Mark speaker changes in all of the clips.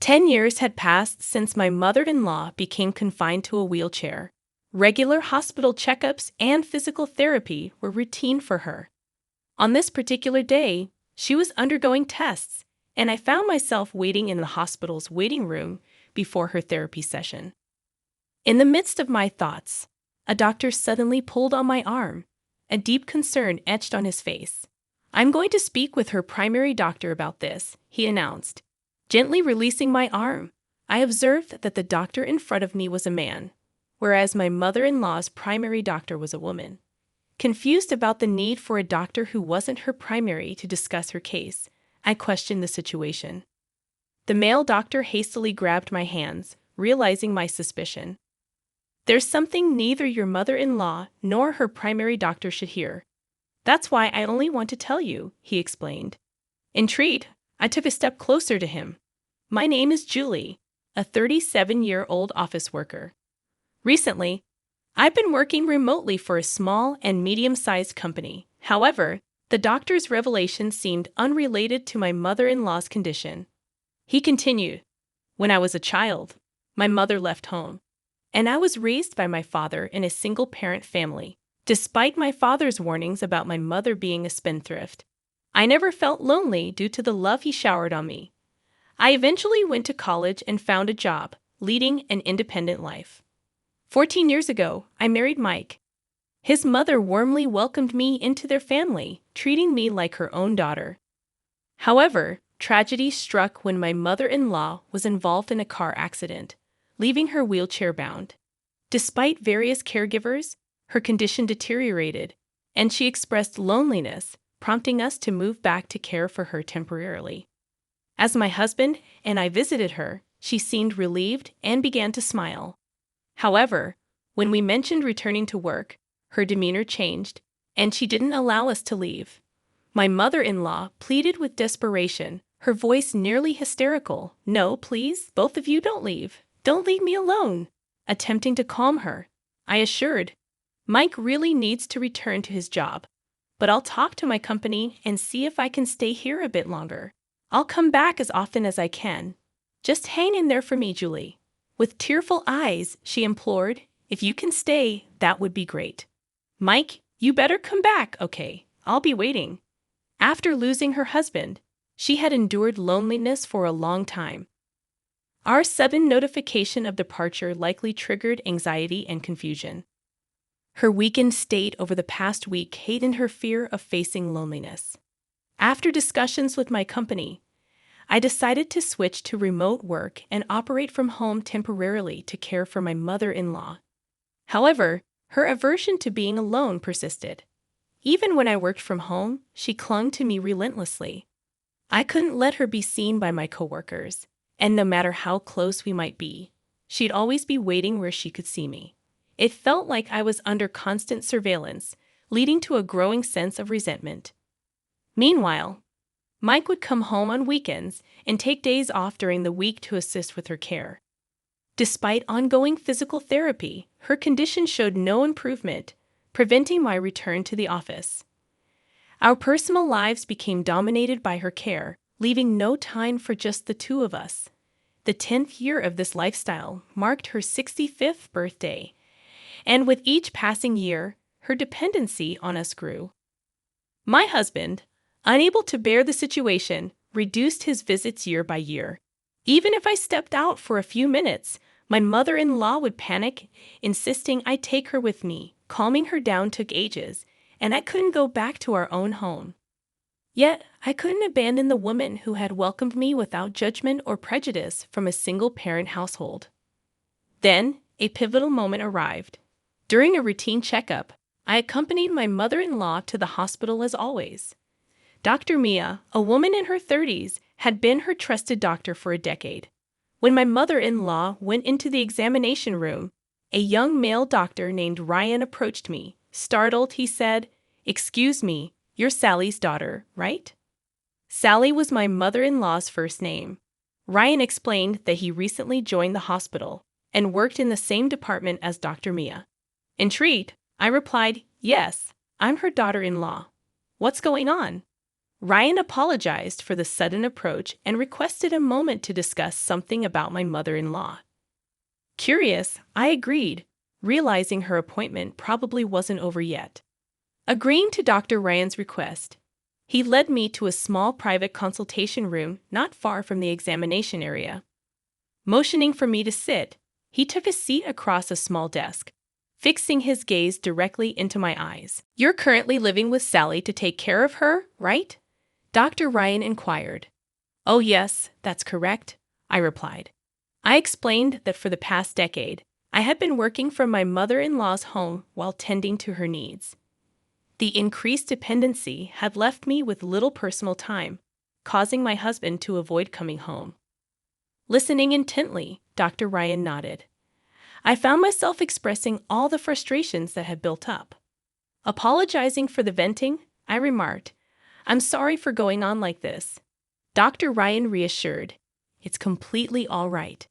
Speaker 1: 10 years had passed since my mother-in-law became confined to a wheelchair. Regular hospital checkups and physical therapy were routine for her. On this particular day, she was undergoing tests, and I found myself waiting in the hospital's waiting room before her therapy session. In the midst of my thoughts, a doctor suddenly pulled on my arm, a deep concern etched on his face. "I'm going to speak with her primary doctor about this," he announced. Gently releasing my arm, I observed that the doctor in front of me was a man, whereas my mother-in-law's primary doctor was a woman. Confused about the need for a doctor who wasn't her primary to discuss her case, I questioned the situation. The male doctor hastily grabbed my hands, realizing my suspicion. "There's something neither your mother-in-law nor her primary doctor should hear. That's why I only want to tell you," he explained. Intrigued, I took a step closer to him. "My name is Julie, a 37-year-old office worker. Recently, I've been working remotely for a small and medium-sized company. However, the doctor's revelation seemed unrelated to my mother-in-law's condition." He continued, "When I was a child, my mother left home, and I was raised by my father in a single-parent family. Despite my father's warnings about my mother being a spendthrift, I never felt lonely due to the love he showered on me. I eventually went to college and found a job, leading an independent life. 14 years ago, I married Mike. His mother warmly welcomed me into their family, treating me like her own daughter. However, tragedy struck when my mother-in-law was involved in a car accident, leaving her wheelchair-bound. Despite various caregivers, her condition deteriorated, and she expressed loneliness, prompting us to move back to care for her temporarily. As my husband and I visited her, she seemed relieved and began to smile. However, when we mentioned returning to work, her demeanor changed, and she didn't allow us to leave. My mother-in-law pleaded with desperation, her voice nearly hysterical. "No, please, both of you don't leave. Don't leave me alone." Attempting to calm her, I assured, "Mike really needs to return to his job, but I'll talk to my company and see if I can stay here a bit longer. I'll come back as often as I can. Just hang in there for me, Julie." With tearful eyes, she implored, "If you can stay, that would be great. Mike, you better come back, okay? I'll be waiting." After losing her husband, she had endured loneliness for a long time. Our sudden notification of departure likely triggered anxiety and confusion. Her weakened state over the past week heightened her fear of facing loneliness. After discussions with my company, I decided to switch to remote work and operate from home temporarily to care for my mother-in-law. However, her aversion to being alone persisted. Even when I worked from home, she clung to me relentlessly. I couldn't let her be seen by my coworkers, and no matter how close we might be, she'd always be waiting where she could see me. It felt like I was under constant surveillance, leading to a growing sense of resentment. Meanwhile, Mike would come home on weekends and take days off during the week to assist with her care. Despite ongoing physical therapy, her condition showed no improvement, preventing my return to the office. Our personal lives became dominated by her care, leaving no time for just the two of us. The 10th year of this lifestyle marked her 65th birthday, and with each passing year, her dependency on us grew. My husband, unable to bear the situation, reduced his visits year by year. Even if I stepped out for a few minutes, my mother-in-law would panic, insisting I take her with me. Calming her down took ages, and I couldn't go back to our own home. Yet, I couldn't abandon the woman who had welcomed me without judgment or prejudice from a single-parent household. Then, a pivotal moment arrived. During a routine checkup, I accompanied my mother-in-law to the hospital as always. Dr. Mia, a woman in her 30s, had been her trusted doctor for a decade. When my mother-in-law went into the examination room, a young male doctor named Ryan approached me. Startled, he said, "Excuse me, you're Sally's daughter, right?" Sally was my mother-in-law's first name. Ryan explained that he recently joined the hospital and worked in the same department as Dr. Mia. Intrigued, I replied, "Yes, I'm her daughter-in-law. What's going on?" Ryan apologized for the sudden approach and requested a moment to discuss something about my mother-in-law. Curious, I agreed, realizing her appointment probably wasn't over yet. Agreeing to Dr. Ryan's request, he led me to a small private consultation room not far from the examination area. Motioning for me to sit, he took a seat across a small desk, fixing his gaze directly into my eyes. "You're currently living with Sally to take care of her, right?" Dr. Ryan inquired. "Oh yes, that's correct," I replied. I explained that for the past decade, I had been working from my mother-in-law's home while tending to her needs. The increased dependency had left me with little personal time, causing my husband to avoid coming home. Listening intently, Dr. Ryan nodded. I found myself expressing all the frustrations that had built up. Apologizing for the venting, I remarked, "I'm sorry for going on like this." Dr. Ryan reassured, "It's completely all right.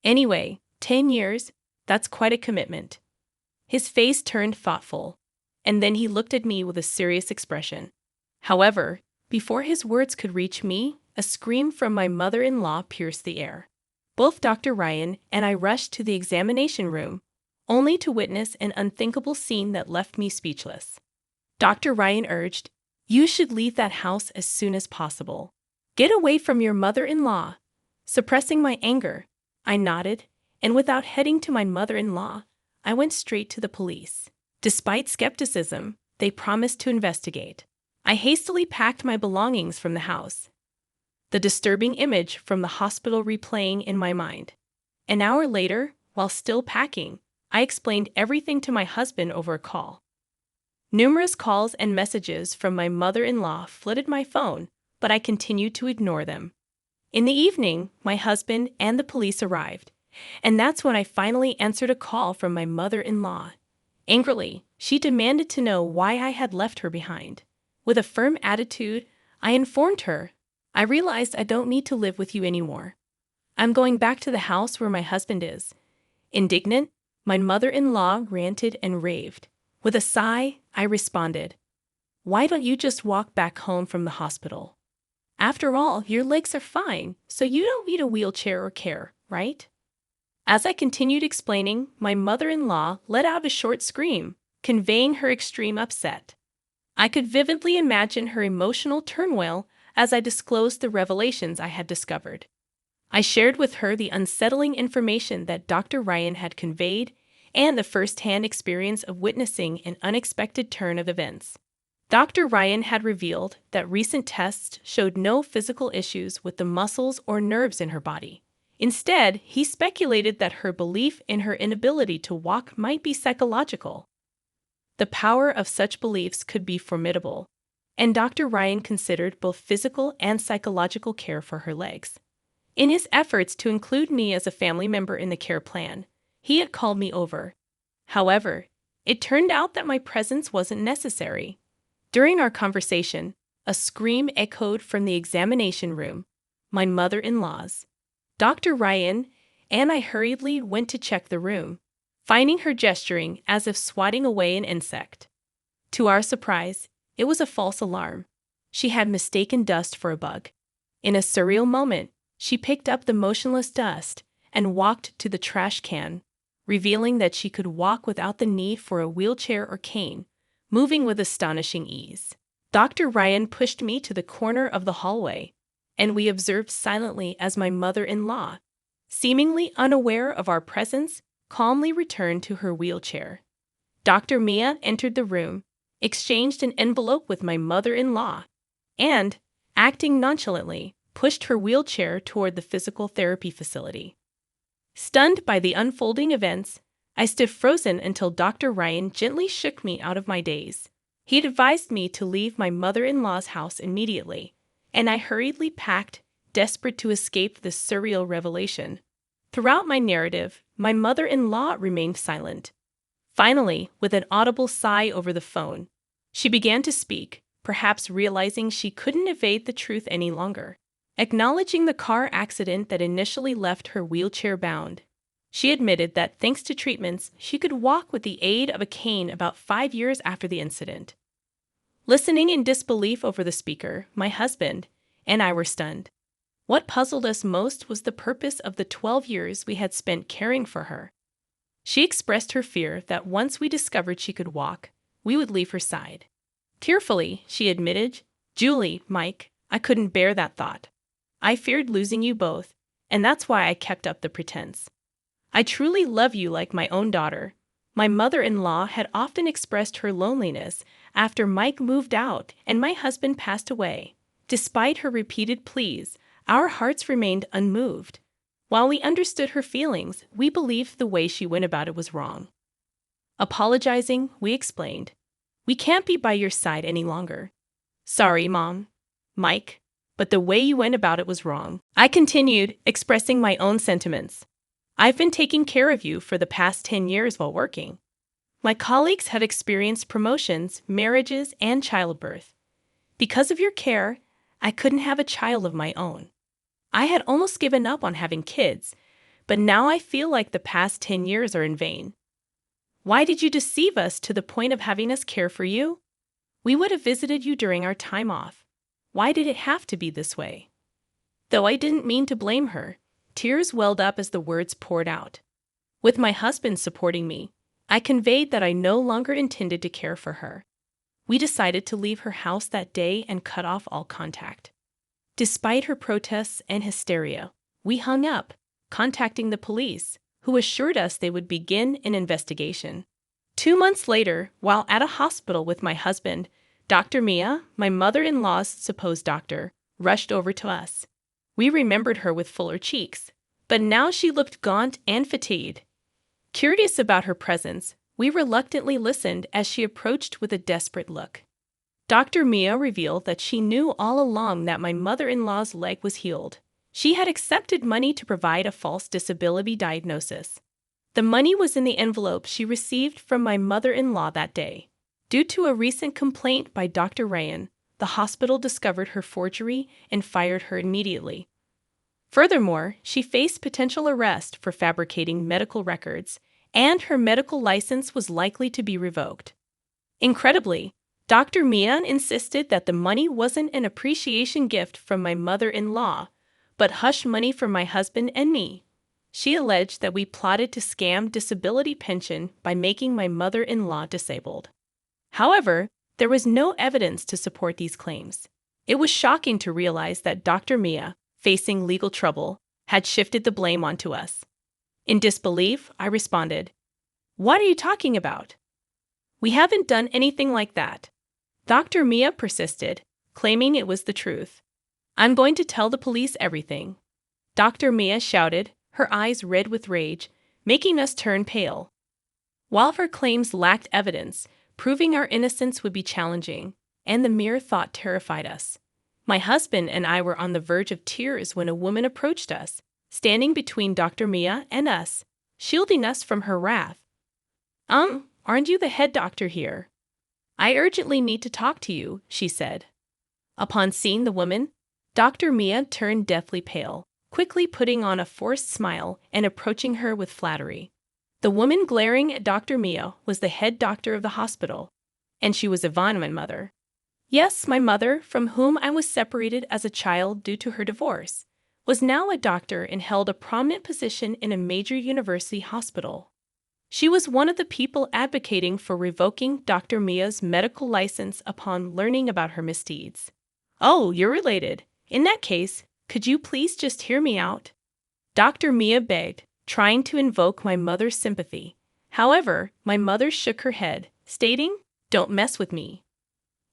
Speaker 1: Anyway, 10 years, that's quite a commitment." His face turned thoughtful, and then he looked at me with a serious expression. However, before his words could reach me, a scream from my mother-in-law pierced the air. Both Dr. Ryan and I rushed to the examination room, only to witness an unthinkable scene that left me speechless. Dr. Ryan urged, "You should leave that house as soon as possible. Get away from your mother-in-law." Suppressing my anger, I nodded, and without heading to my mother-in-law, I went straight to the police. Despite skepticism, they promised to investigate. I hastily packed my belongings from the house, the disturbing image from the hospital replaying in my mind. An hour later, while still packing, I explained everything to my husband over a call. Numerous calls and messages from my mother-in-law flooded my phone, but I continued to ignore them. In the evening, my husband and the police arrived, and that's when I finally answered a call from my mother-in-law. Angrily, she demanded to know why I had left her behind. With a firm attitude, I informed her, "I realized I don't need to live with you anymore. I'm going back to the house where my husband is." Indignant, my mother-in-law ranted and raved. With a sigh, I responded, "Why don't you just walk back home from the hospital? After all, your legs are fine, so you don't need a wheelchair or care, right?" As I continued explaining, my mother-in-law let out a short scream, conveying her extreme upset. I could vividly imagine her emotional turmoil as I disclosed the revelations I had discovered. I shared with her the unsettling information that Dr. Ryan had conveyed and the first-hand experience of witnessing an unexpected turn of events. Dr. Ryan had revealed that recent tests showed no physical issues with the muscles or nerves in her body. Instead, he speculated that her belief in her inability to walk might be psychological. The power of such beliefs could be formidable, and Dr. Ryan considered both physical and psychological care for her legs. In his efforts to include me as a family member in the care plan, he had called me over. However, it turned out that my presence wasn't necessary. During our conversation, a scream echoed from the examination room, my mother-in-law's. Dr. Ryan and I hurriedly went to check the room, finding her gesturing as if swatting away an insect. To our surprise, it was a false alarm. She had mistaken dust for a bug. In a surreal moment, she picked up the motionless dust and walked to the trash can, revealing that she could walk without the need for a wheelchair or cane, moving with astonishing ease. Dr. Ryan pushed me to the corner of the hallway, and we observed silently as my mother-in-law, seemingly unaware of our presence, calmly returned to her wheelchair. Dr. Mia entered the room, exchanged an envelope with my mother-in-law, and, acting nonchalantly, pushed her wheelchair toward the physical therapy facility. Stunned by the unfolding events, I stood frozen until Dr. Ryan gently shook me out of my daze. He had advised me to leave my mother-in-law's house immediately, and I hurriedly packed, desperate to escape this surreal revelation. Throughout my narrative, my mother-in-law remained silent. Finally, with an audible sigh over the phone, she began to speak, perhaps realizing she couldn't evade the truth any longer. Acknowledging the car accident that initially left her wheelchair-bound, she admitted that thanks to treatments, she could walk with the aid of a cane about 5 years after the incident. Listening in disbelief over the speaker, my husband and I were stunned. What puzzled us most was the purpose of the 12 years we had spent caring for her. She expressed her fear that once we discovered she could walk, we would leave her side. Tearfully, she admitted, "Julie, Mike, I couldn't bear that thought. I feared losing you both, and that's why I kept up the pretense. I truly love you like my own daughter." My mother-in-law had often expressed her loneliness after Mike moved out and my husband passed away. Despite her repeated pleas, our hearts remained unmoved. While we understood her feelings, we believed the way she went about it was wrong. Apologizing, we explained, "We can't be by your side any longer. Sorry, Mom, Mike, but the way you went about it was wrong." I continued, expressing my own sentiments. "I've been taking care of you for the past 10 years while working. My colleagues have experienced promotions, marriages, and childbirth. Because of your care, I couldn't have a child of my own. I had almost given up on having kids, but now I feel like the past 10 years are in vain. Why did you deceive us to the point of having us care for you? We would have visited you during our time off. Why did it have to be this way?" Though I didn't mean to blame her, tears welled up as the words poured out. With my husband supporting me, I conveyed that I no longer intended to care for her. We decided to leave her house that day and cut off all contact. Despite her protests and hysteria, we hung up, contacting the police, who assured us they would begin an investigation. 2 months later, while at a hospital with my husband, Dr. Mia, my mother-in-law's supposed doctor, rushed over to us. We remembered her with fuller cheeks, but now she looked gaunt and fatigued. Curious about her presence, we reluctantly listened as she approached with a desperate look. Dr. Mia revealed that she knew all along that my mother-in-law's leg was healed. She had accepted money to provide a false disability diagnosis. The money was in the envelope she received from my mother-in-law that day. Due to a recent complaint by Dr. Ryan, the hospital discovered her forgery and fired her immediately. Furthermore, she faced potential arrest for fabricating medical records, and her medical license was likely to be revoked. Incredibly, Dr. Mia insisted that the money wasn't an appreciation gift from my mother-in-law, but hush money from my husband and me. She alleged that we plotted to scam disability pension by making my mother-in-law disabled. However, there was no evidence to support these claims. It was shocking to realize that Dr. Mia, facing legal trouble, had shifted the blame onto us. In disbelief, I responded, "What are you talking about? We haven't done anything like that." Dr. Mia persisted, claiming it was the truth. "I'm going to tell the police everything," Dr. Mia shouted, her eyes red with rage, making us turn pale. While her claims lacked evidence, proving our innocence would be challenging, and the mere thought terrified us. My husband and I were on the verge of tears when a woman approached us, standing between Dr. Mia and us, shielding us from her wrath. Aren't you the head doctor here? I urgently need to talk to you," she said. Upon seeing the woman, Dr. Mia turned deathly pale, quickly putting on a forced smile and approaching her with flattery. The woman glaring at Dr. Mia was the head doctor of the hospital, and she was Yvonne, my mother. Yes, my mother, from whom I was separated as a child due to her divorce, was now a doctor and held a prominent position in a major university hospital. She was one of the people advocating for revoking Dr. Mia's medical license upon learning about her misdeeds. "Oh, you're related. In that case, could you please just hear me out?" Dr. Mia begged, trying to invoke my mother's sympathy. However, my mother shook her head, stating, "Don't mess with me.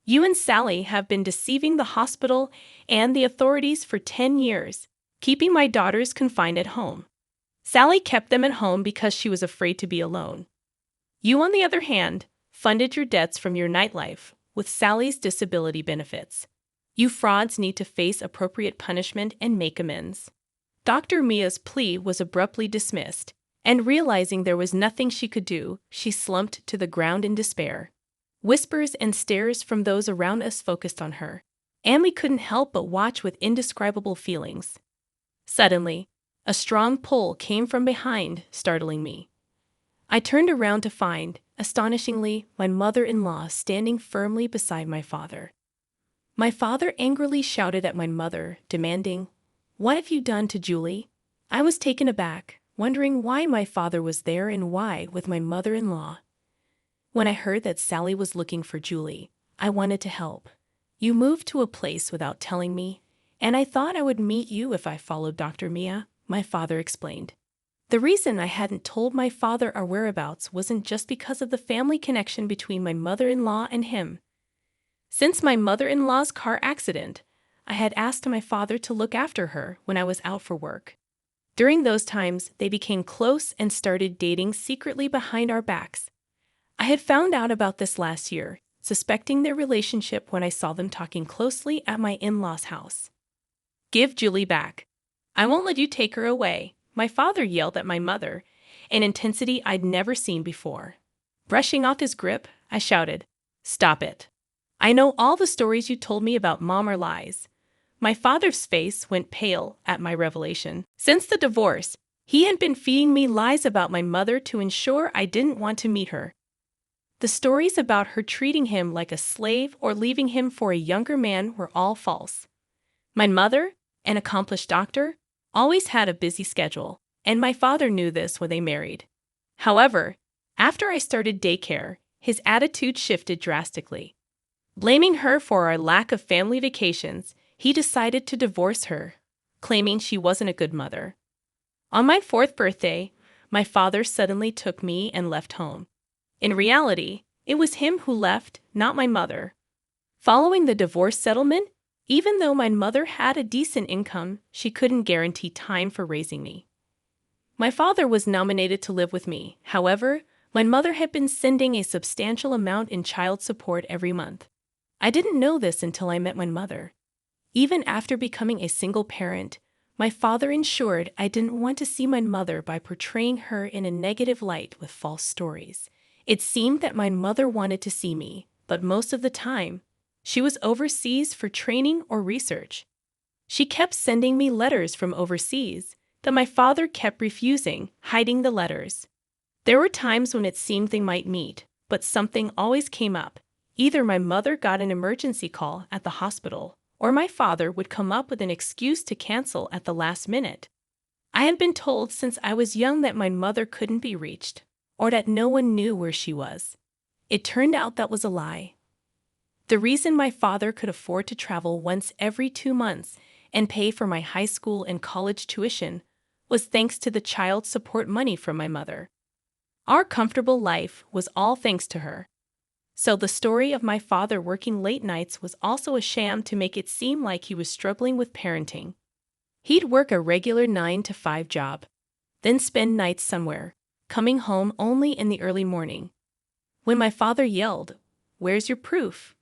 Speaker 1: You and Sally have been deceiving the hospital and the authorities for 10 years, keeping my daughters confined at home. Sally kept them at home because she was afraid to be alone. You, on the other hand, funded your debts from your nightlife with Sally's disability benefits. You frauds need to face appropriate punishment and make amends." Dr. Mia's plea was abruptly dismissed, and realizing there was nothing she could do, she slumped to the ground in despair. Whispers and stares from those around us focused on her, and we couldn't help but watch with indescribable feelings. Suddenly, a strong pull came from behind, startling me. I turned around to find astonishingly, my mother-in-law standing firmly beside my father. My father angrily shouted at my mother, demanding, "What have you done to Julie?" I was taken aback, wondering why my father was there and why with my mother-in-law. When I heard that Sally was looking for Julie, I wanted to help. "You moved to a place without telling me, and I thought I would meet you if I followed Dr. Mia," my father explained. The reason I hadn't told my father our whereabouts wasn't just because of the family connection between my mother-in-law and him. Since my mother-in-law's car accident, I had asked my father to look after her when I was out for work. During those times, they became close and started dating secretly behind our backs. I had found out about this last year, suspecting their relationship when I saw them talking closely at my in-laws' house. "Give Julie back. I won't let you take her away," my father yelled at my mother, an intensity I'd never seen before. Brushing off his grip, I shouted, "Stop it. I know all the stories you told me about Mom are lies." My father's face went pale at my revelation. Since the divorce, he had been feeding me lies about my mother to ensure I didn't want to meet her. The stories about her treating him like a slave or leaving him for a younger man were all false. My mother, an accomplished doctor, always had a busy schedule, and my father knew this when they married. However, after I started daycare, his attitude shifted drastically. Blaming her for our lack of family vacations, he decided to divorce her, claiming she wasn't a good mother. On my 4th birthday, my father suddenly took me and left home. In reality, it was him who left, not my mother. Following the divorce settlement, even though my mother had a decent income, she couldn't guarantee time for raising me. My father was nominated to live with me. However, my mother had been sending a substantial amount in child support every month. I didn't know this until I met my mother. Even after becoming a single parent, my father ensured I didn't want to see my mother by portraying her in a negative light with false stories. It seemed that my mother wanted to see me, but most of the time, she was overseas for training or research. She kept sending me letters from overseas that my father kept refusing, hiding the letters. There were times when it seemed they might meet, but something always came up. Either my mother got an emergency call at the hospital, or my father would come up with an excuse to cancel at the last minute. I had been told since I was young that my mother couldn't be reached, or that no one knew where she was. It turned out that was a lie. The reason my father could afford to travel once every 2 months and pay for my high school and college tuition was thanks to the child support money from my mother. Our comfortable life was all thanks to her. So the story of my father working late nights was also a sham to make it seem like he was struggling with parenting. He'd work a regular 9-to-5 job, then spend nights somewhere, coming home only in the early morning. When my father yelled, "Where's your proof?"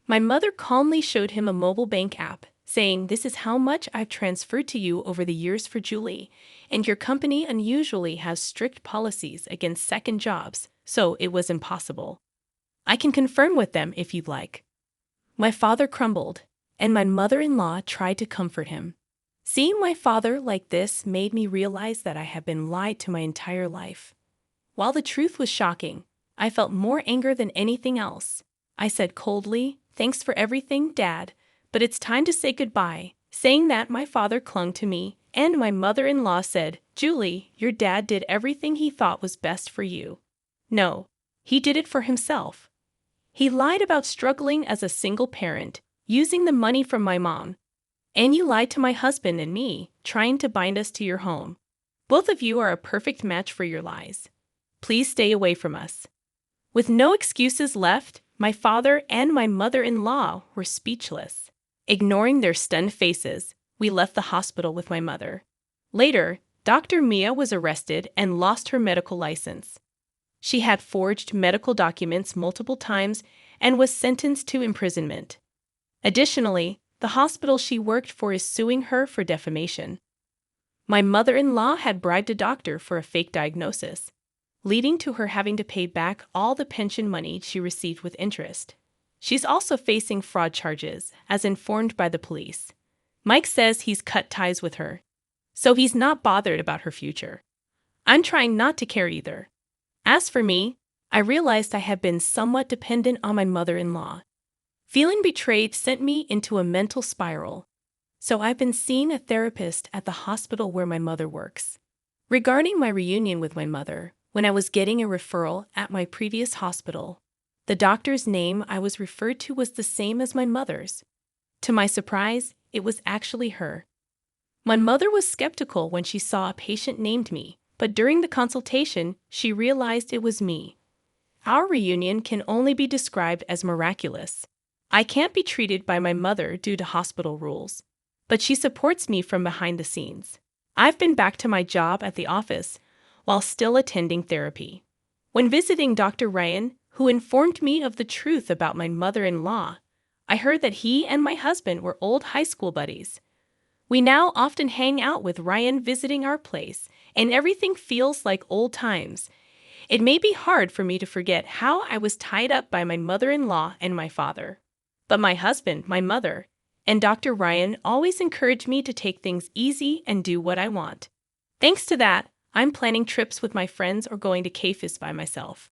Speaker 1: my mother calmly showed him a mobile bank app, saying, "This is how much I've transferred to you over the years for Julie, and your company unusually has strict policies against second jobs, so it was impossible. I can confirm with them if you'd like." My father crumbled, and my mother-in-law tried to comfort him. Seeing my father like this made me realize that I had been lied to my entire life. While the truth was shocking, I felt more anger than anything else. I said coldly, "Thanks for everything, Dad, but it's time to say goodbye." Saying that, my father clung to me, and my mother-in-law said, "Julie, your dad did everything he thought was best for you." No, he did it for himself. He lied about struggling as a single parent, using the money from my mom. And you lied to my husband and me, trying to bind us to your home. Both of you are a perfect match for your lies. Please stay away from us. With no excuses left, my father and my mother-in-law were speechless. Ignoring their stunned faces, we left the hospital with my mother. Later, Dr. Mia was arrested and lost her medical license. She had forged medical documents multiple times and was sentenced to imprisonment. Additionally, the hospital she worked for is suing her for defamation. My mother-in-law had bribed a doctor for a fake diagnosis, leading to her having to pay back all the pension money she received with interest. She's also facing fraud charges, as informed by the police. Mike says he's cut ties with her, so he's not bothered about her future. I'm trying not to care either. As for me, I realized I had been somewhat dependent on my mother-in-law. Feeling betrayed sent me into a mental spiral. So I've been seeing a therapist at the hospital where my mother works. Regarding my reunion with my mother, when I was getting a referral at my previous hospital, the doctor's name I was referred to was the same as my mother's. To my surprise, it was actually her. My mother was skeptical when she saw a patient named me, but during the consultation, she realized it was me. Our reunion can only be described as miraculous. I can't be treated by my mother due to hospital rules, but she supports me from behind the scenes. I've been back to my job at the office while still attending therapy. When visiting Dr. Ryan, who informed me of the truth about my mother-in-law, I heard that he and my husband were old high school buddies. We now often hang out with Ryan visiting our place, and everything feels like old times. It may be hard for me to forget how I was tied up by my mother-in-law and my father. But my husband, my mother, and Dr. Ryan always encourage me to take things easy and do what I want. Thanks to that, I'm planning trips with my friends or going to cafes by myself.